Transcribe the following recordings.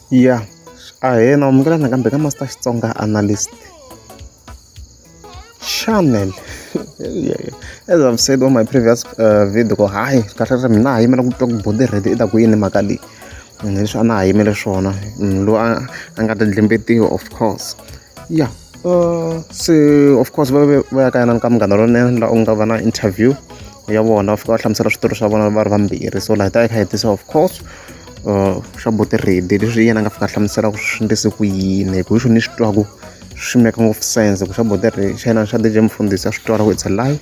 Yeah, ahena umkela nakambe ka Master Xitsonga analyst channel. Yeah, yeah. As I've said on my previous video, go hi, kahle mina ha yimela ku twa ku Boti Ready i ta ku yini mhaka leyi. Leswi a na ha yimele swona loyi a nga ta dlimbetiwa of course. Yeah, se of course va ya ka yena ka Munghana Lonene laha u nga va na interview ya vona va fika va hlamusela switori swa vona va ri vambirhi, so laha ta kha hetisa of course xa Boti Ready leswi yena nga fika hlamusela ku swi endlise ku yini hi ku swi ni swi twaku swi make ngopfu sense ku xa Boti Ready xa yena xa DJ Mfundhisi a swi twala ku it's a lie.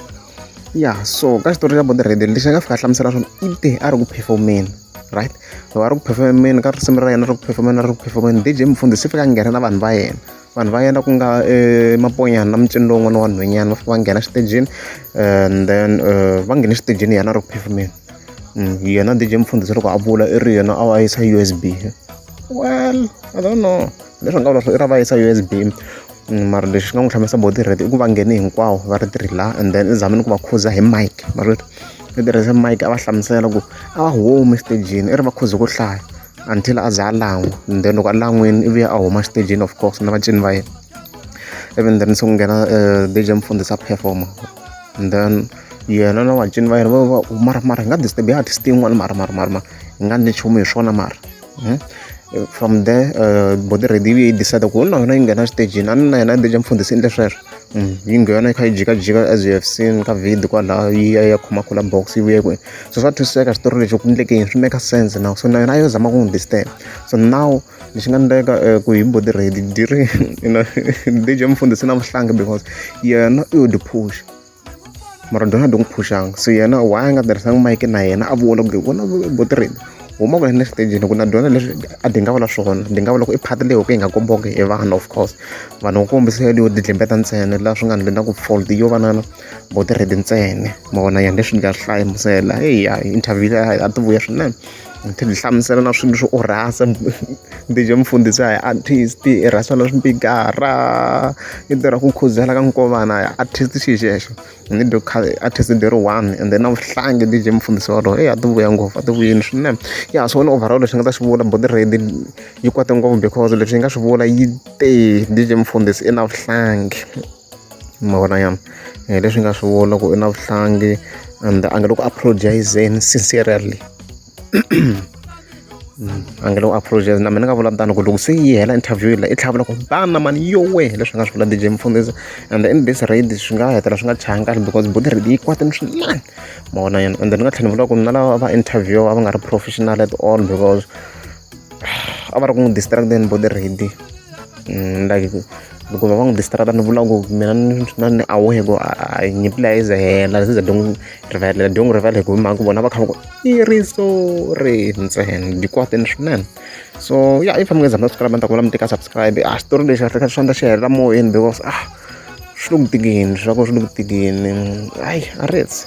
Yeah, so ka xitori xa Boti Ready lexi a nga fika hlamusela swona i te a ri ku performeni, right? Loko a ri ku performeni ka risimu ra yena ri ku performeni DJ Mfundhisi fika a nghena na vanhu va yena ku nga Maponyana na mucini lowun'wana wa nhwanyana va fika va nghena xitejini and then va nghene xitejini yena a ri ku performeni. Yena DJ Mfundhisi loko a vula i ri yena a va yisa USB. Well, I don't know leswi nga vula i ra va yisa USB mara lexi nga n'wi hlamisa Boti Ready i ku va nghene hinkwavo va ri tirhi laha and then i zamini ku va khuza hi mic mara i tirhisa mic a va hlamusela ku a va humi xitejini i ri va khuze ku hlaya until a za a lan'wa and then loko a lan'wini i vuya a huma xitejini of course na vacini va yena even then se ku nghena DJ Mfundhisi a performa and then yena na vacini va yena va mara hi nga disturb artist yin'wana mara hi nga ni nchumu hi swona mara from there Boti Ready yi decide ku na yona yi nghena xitejini a ni na yena DJ Mfundhisi endle sweswo yi nghena yi kha yi jikajika as you have seen ka video kwalaho yi ya khoma kula box yi vuye kwini so swa twisiseka xitori lexi ku endleke yini swi make sense now so na yona a yo zama ku n'wi disturb so now lexi nga endleka ku hi Boti Ready ri DJ Mfundhisi na vuhlangi because yena i yo di push mara dona dong pushanga so yena why a nga tirhisanga mic na yena a vula ku vona Boti Ready huma ku le xitejini ku na dyona leswi a di nga vula swona di nga vula ku i phati leyi ku yi nga komboka hi vanhu of course vanhu ku kombisela yo didlimbeta ntsena laha swi nga ndli na ku fault yo va na Boti Ready ntsena ma vona yena leswi nga swi hlamusela heya interview leyi a ti vuya swinene ti hlamusela na swilo swo rhasa DJ Mfundhisi a hi artist i rhasa na swipikara i tirha ku khuzela ka nkovana artist xi xexo ni do artist the one and then na vuhlangi DJ Mfundhisi walowo a ti vuya ngopfu a ti vuyini swinene ya so overall leswi nga ta swi vula Boti Ready yi kwate ngopfu because leswi yi nga swi vula yi te DJ Mfundhisi i na vuhlangi ma vona yana leswi nga swi vula ku i na vuhlangi and a nga le ku apologizeni sincerely a nga le ku apologize na mina nga vula tani ku loko se yi hela interview leyi i tlhavula ku bana mani yo wehe leswi nga swi vula DJ Mfundhisi and in this raid swi nga hetela swi nga changi kahle because Boti Ready yi kwatini swinene ma vona yena and then ni nga tlhela ni vula ku na lava va interview va nga ri professional at all because a va ri ku n'wi distract-eni Boti Ready like loko va n'wi distract ni vula ku mina ni aware ku nyimpi leyi yi ze hela se za dong rivala hi ku mhaka ku vona va kha va ku i ri sorry ntsena di kwatini swinene so yeah if mi nga zama subscribe ni ta ku vula mi teka subscribe xitori lexi kahle swi endla xi helela moyeni because swi le ku tikeni swa ku swi le ku tikeni hayi a ritsi